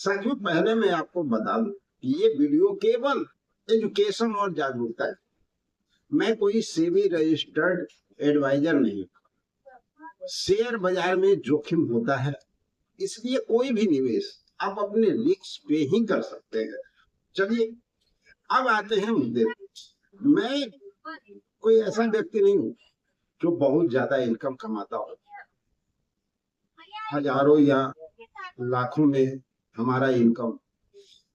साथियों, पहले मैं आपको बता दूं कि ये वीडियो केवल एजुकेशन और जागरूकता है। मैं कोई सेबी रजिस्टर्ड एडवाइजर नहीं। शेयर बाजार में जोखिम होता है, इसलिए कोई भी निवेश आप अपने रिस्क पे ही कर सकते हैं। चलिए, अब आते हैं मुद्दे पे। मैं कोई ऐसा व्यक्ति नहीं हूँ जो बहुत ज्यादा इनकम कमाता हो। हजारों या लाखों में हमारा इनकम।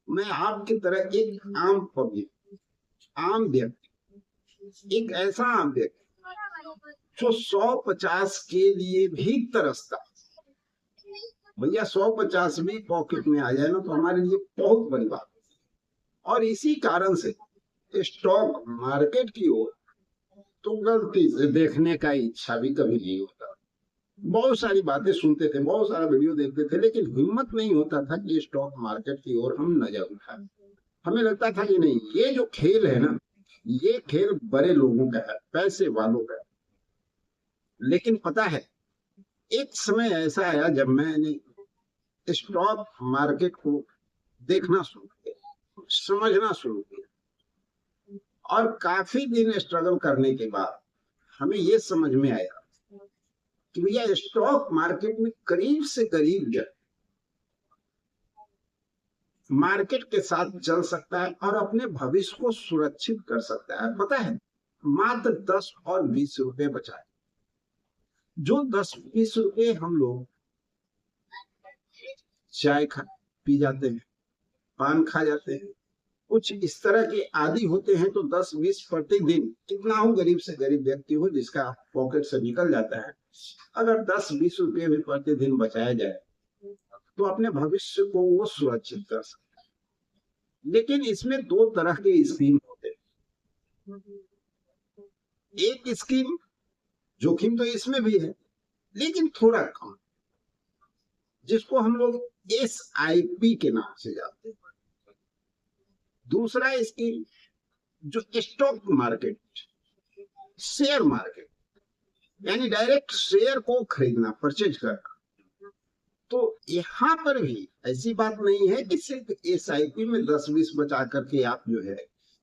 मैं आपकी तरह एक आम पब्लिक, आम व्यक्ति, एक ऐसा आम व्यक्ति जो 150 के लिए भी तरसता। भैया 150 भी पॉकेट में आ जाए ना तो हमारे लिए बहुत बड़ी बात है। और इसी कारण से स्टॉक मार्केट की ओर तो गलती से देखने का इच्छा भी कभी नहीं होता। बहुत सारी बातें सुनते थे, बहुत सारा वीडियो देखते थे, लेकिन हिम्मत नहीं होता था कि स्टॉक मार्केट की ओर हम नजर उठाएं। हमें लगता था कि नहीं, ये जो खेल है ना, ये खेल बड़े लोगों का है, पैसे वालों का है। लेकिन पता है, एक समय ऐसा आया जब मैंने स्टॉक मार्केट को देखना शुरू किया, समझना शुरू किया, और काफी दिन स्ट्रगल करने के बाद हमें ये समझ में आया कि भैया स्टॉक मार्केट में करीब से करीब मार्केट के साथ चल सकता है और अपने भविष्य को सुरक्षित कर सकता है। पता है, मात्र 10 और 20 रुपए बचाए। जो 10-20 रुपए हम लोग चाय खा पी जाते हैं, पान खा जाते हैं, कुछ इस तरह के आदि होते हैं, तो 10-20 प्रतिदिन, कितना हो गरीब से गरीब व्यक्ति हो जिसका पॉकेट से निकल जाता है, अगर 10-20 रुपये भी प्रतिदिन बचाया जाए तो अपने भविष्य को वो सुरक्षित कर सकता है। लेकिन इसमें दो तरह के स्कीम होते हैं। एक स्कीम, जोखिम तो इसमें भी है लेकिन थोड़ा कम, जिसको हम लोग SIP के नाम से जानते हैं। दूसरा स्कीम जो स्टॉक मार्केट, शेयर मार्केट, यानी डायरेक्ट शेयर को खरीदना, परचेज करना। तो यहाँ पर भी ऐसी बात नहीं है कि सिर्फ SIP में 10-20 बचा करके आप जो है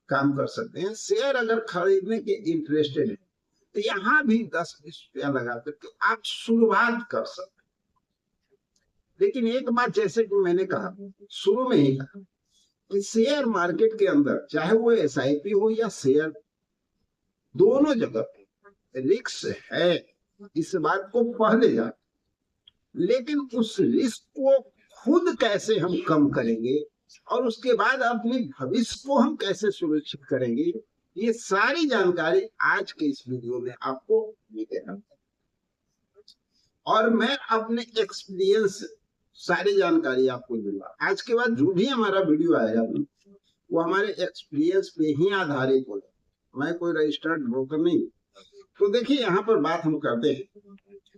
काम कर सकते हैं। शेयर अगर खरीदने के इंटरेस्टेड है तो यहाँ भी 10-20 रुपया लगा करके आप शुरुआत कर सकते हैं। लेकिन एक बात, जैसे कि मैंने कहा शुरू में ही कहा, कि शेयर मार्केट के अंदर चाहे वो SIP हो या शेयर, दोनों जगह रिस्क है, इस बात को पहले जान। लेकिन उस रिस्क को खुद कैसे हम कम करेंगे और उसके बाद अपने भविष्य को हम कैसे सुरक्षित करेंगे, ये सारी जानकारी आज के इस वीडियो में आपको मिलेगा। और मैं अपने एक्सपीरियंस सारी जानकारी आपको दूंगा। आज के बाद जो भी हमारा वीडियो आएगा वो हमारे एक्सपीरियंस पे ही आधारित होगा। मैं कोई रजिस्टर्ड ब्रोकर नहीं। तो देखिए, यहाँ पर बात हम करते हैं,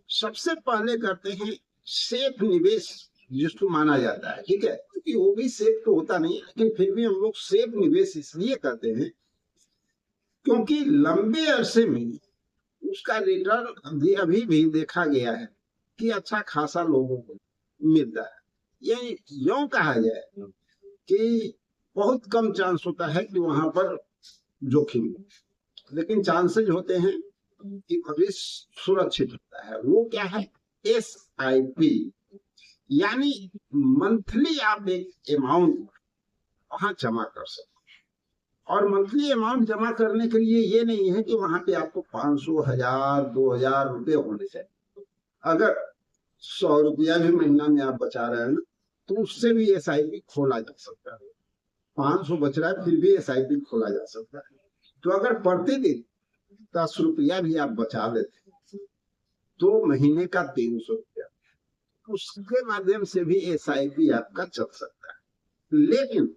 सबसे पहले करते हैं सेफ निवेश, जिसको माना जाता है, ठीक है, क्योंकि वो भी सेफ तो होता नहीं, लेकिन फिर भी हम लोग सेफ निवेश इसलिए करते हैं क्योंकि लंबे अरसे में उसका रिटर्न अभी भी देखा गया है कि अच्छा खासा लोगों को मिलता है। ये यूं कहा जाए कि बहुत कम चांस होता है कि वहां पर जोखिम, लेकिन चांसेस होते हैं कि भविष्य सुरक्षित होता है। वो क्या है? SIP, यानी मंथली आप एक अमाउंट वहां जमा कर सकते। और मंथली अमाउंट जमा करने के लिए ये नहीं है कि वहां पे आपको 500, 1000, 2000 रुपए होने चाहिए। अगर 100 रुपया भी महीना में आप बचा रहे हैं ना, तो उससे भी SIP खोला जा सकता है। 500 बच रहा है फिर भी SIP खोला जा सकता है। तो अगर प्रतिदिन 10 रुपया भी आप बचा लेते हैं तो महीने का 300 रुपया, उसके माध्यम से भी SIP आपका चल सकता है। लेकिन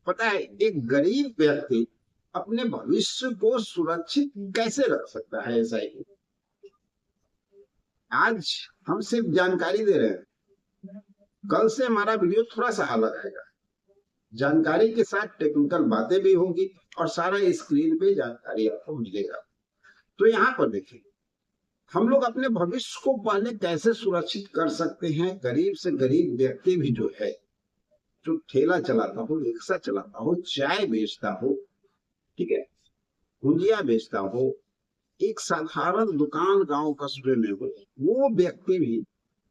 पता है, एक गरीब व्यक्ति अपने भविष्य को सुरक्षित कैसे रख सकता है SIP? आज हम सिर्फ जानकारी दे रहे हैं, कल से हमारा वीडियो थोड़ा सा अलग आएगा। जानकारी के साथ टेक्निकल बातें भी होंगी और सारा स्क्रीन पे जानकारी आपको मिलेगा। तो यहाँ पर देखिए, हम लोग अपने भविष्य को पहले कैसे सुरक्षित कर सकते हैं। गरीब से गरीब व्यक्ति भी जो है जो ठेला चलाता हो, रिक्शा चलाता हो, चाय बेचता हो, ठीक है, भुजिया बेचता हो, एक साधारण दुकान गांव कस्बे में हो, वो व्यक्ति भी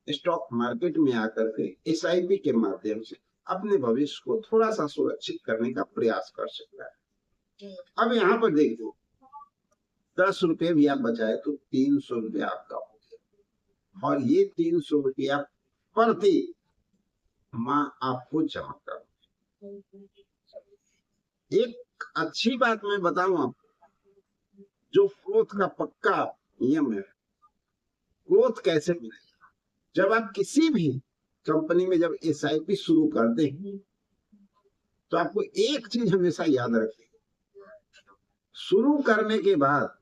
स्टॉक मार्केट में आकर के एसआईपी के माध्यम से अपने भविष्य को थोड़ा सा सुरक्षित करने का प्रयास कर सकता है। अब यहाँ पर देखो, 10 रुपये भी आप बचाए तो 300 रुपया आपका हो गया, और ये 300 रुपया प्रति माह आपको जमा करना। एक अच्छी बात मैं बताऊं आपको, जो ग्रोथ का पक्का नियम है, ग्रोथ कैसे मिलेगा, जब आप किसी भी कंपनी में जब एसआईपी शुरू करते हैं तो आपको एक चीज हमेशा याद रखिए, शुरू करने के बाद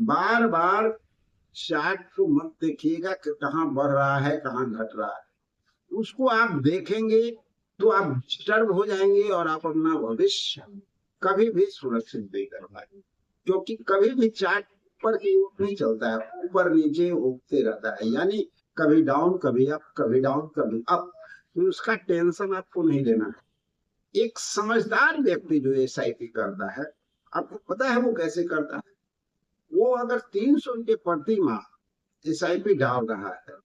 बार बार चार्ट को मत देखिएगा कि कहाँ बढ़ रहा है कहाँ घट रहा है, उसको आप देखेंगे तो आप डिस्टर्ब हो जाएंगे और आप अपना भविष्य कभी भी सुरक्षित नहीं कर पाएंगे, क्योंकि कभी भी चार्ट पर ही नहीं चलता है, ऊपर नीचे उठते रहता है, यानी कभी डाउन कभी अप, कभी डाउन कभी अप, तो उसका टेंशन आपको नहीं लेना है। एक समझदार व्यक्ति जो एसआईपी करता है, आपको पता है वो कैसे करता है, वो अगर 300 रुपये प्रति माह एसआईपी डाल रहा है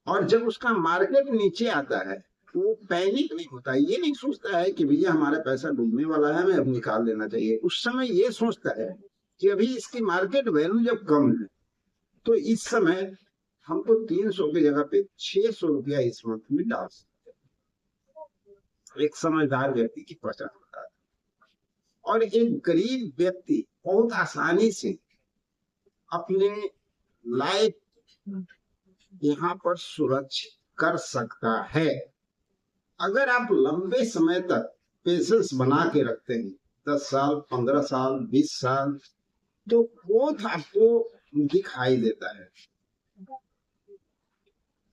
और जब उसका मार्केट नीचे आता है वो पैनिक नहीं होता, ये नहीं सोचता है कि भैया हमारा पैसा डूबने वाला है, हमें अब निकाल लेना चाहिए। उस समय ये सोचता है कि अभी इसकी मार्केट वैल्यू जब कम है तो इस समय हमको 300 की जगह पे 600 रुपया इस मंथ में डाल सकते हैं। एक समझदार व्यक्ति की पहचान होता है, और एक गरीब व्यक्ति बहुत आसानी से अपने लाइफ यहाँ पर सुरक्षित कर सकता है। अगर आप लंबे समय तक पेशेंस बना के रखते हैं, 10 साल 15 साल 20 साल, तो ग्रोथ आपको दिखाई देता है।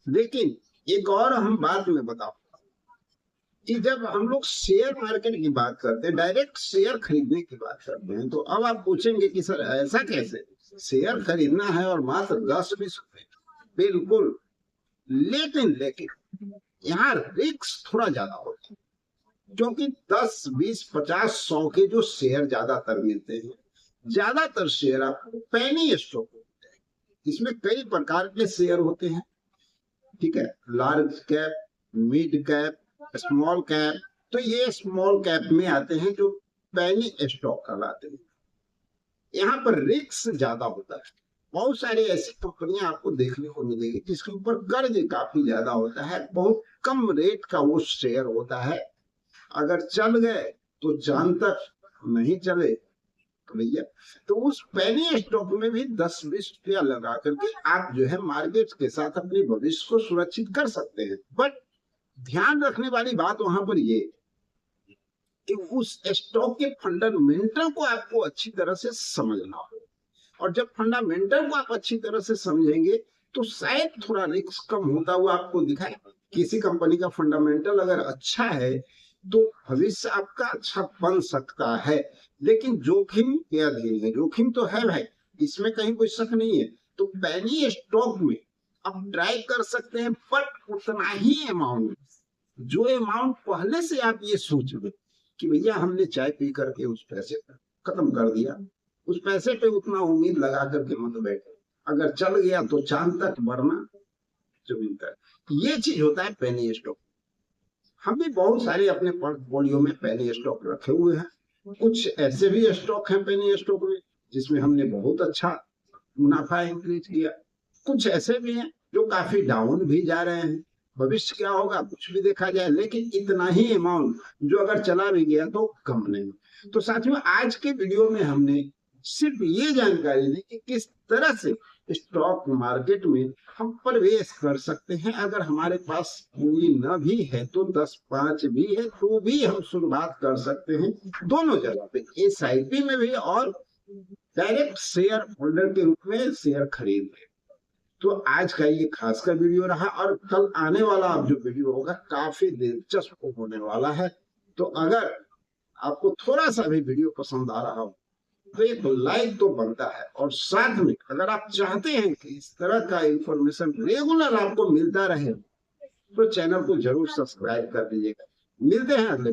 लेकिन एक और हम बात में बताऊं कि जब हम लोग शेयर मार्केट की बात करते हैं, डायरेक्ट शेयर खरीदने की बात करते हैं, तो अब आप पूछेंगे कि सर ऐसा कैसे, शेयर खरीदना है और मात्र 10-20 रुपए, बिल्कुल, लेकिन यहाँ रिस्क थोड़ा ज्यादा होता है, क्योंकि 10 20 50 100 के जो शेयर ज्यादातर मिलते हैं, ज्यादातर शेयर आपको पेनी स्टॉक होते हैं, इसमें कई प्रकार के शेयर होते हैं, ठीक है, large cap, mid cap, small cap, तो ये स्मॉल कैप में आते हैं जो पेनी स्टॉक कहलाते हैं। यहाँ पर रिस्क ज्यादा होता है, बहुत सारी ऐसी कंपनियां आपको देखने को मिलेगी जिसके ऊपर कर्ज काफी ज्यादा होता है, बहुत कम रेट का वो शेयर होता है, अगर चल गए तो जान तक, नहीं चले तो भैया, तो उस पेनी स्टॉक में भी 10-20 रुपया लगा करके आप जो है मार्केट के साथ अपने भविष्य को सुरक्षित कर सकते हैं। बट ध्यान रखने वाली बात वहां पर ये कि उस स्टॉक के फंडामेंटल को आपको अच्छी तरह से समझना हो, और जब फंडामेंटल को आप अच्छी तरह से समझेंगे तो शायद थोड़ा रिस्क कम होता हुआ आपको दिखाए। किसी कंपनी का फंडामेंटल अगर अच्छा है तो भविष्य आपका अच्छा बन सकता है, लेकिन जोखिम के अधीन है, जोखिम तो है भाई, इसमें कहीं कोई शक नहीं है। तो पेनी स्टॉक में आप ट्राई कर सकते हैं, बट उतना ही अमाउंट, जो अमाउंट पहले से आप ये सोच लो कि भैया हमने चाय पी करके उस पैसे खत्म कर दिया, उस पैसे पे उतना उम्मीद लगा करके मत बैठे, अगर चल गया तो चांद तक बढ़ना जमीन तक, ये चीज होता है पेनी स्टॉक। हम भी बहुत सारे अपने पोर्टफोलियो में पेनी स्टॉक रखे हुए हैं, कुछ ऐसे भी स्टॉक हैं पेनी स्टॉक में जिसमें हमने बहुत अच्छा मुनाफा इंक्रीज किया, कुछ ऐसे भी हैं जो काफी डाउन भी जा रहे हैं, भविष्य क्या होगा कुछ भी देखा जाए, लेकिन इतना ही अमाउंट जो अगर चला भी गया तो कम नहीं। तो साथियों, आज के वीडियो में हमने सिर्फ ये जानकारी दी कि किस तरह से स्टॉक मार्केट में हम प्रवेश कर सकते हैं। अगर हमारे पास पूंजी न भी है तो 10-5 भी है तो भी हम शुरुआत कर सकते हैं, दोनों जगह पे, एसआईपी में भी और डायरेक्ट शेयर होल्डर के रूप में शेयर खरीद में। तो आज का ये खास का वीडियो रहा, और कल आने वाला अब जो वीडियो होगा काफी दिलचस्प होने वाला है। तो अगर आपको थोड़ा सा भी वीडियो पसंद आ रहा हो तो एक लाइक तो बनता है, और साथ में अगर आप चाहते हैं कि इस तरह का इंफॉर्मेशन रेगुलर आपको मिलता रहे तो चैनल को जरूर सब्सक्राइब कर दीजिएगा। मिलते हैं अगले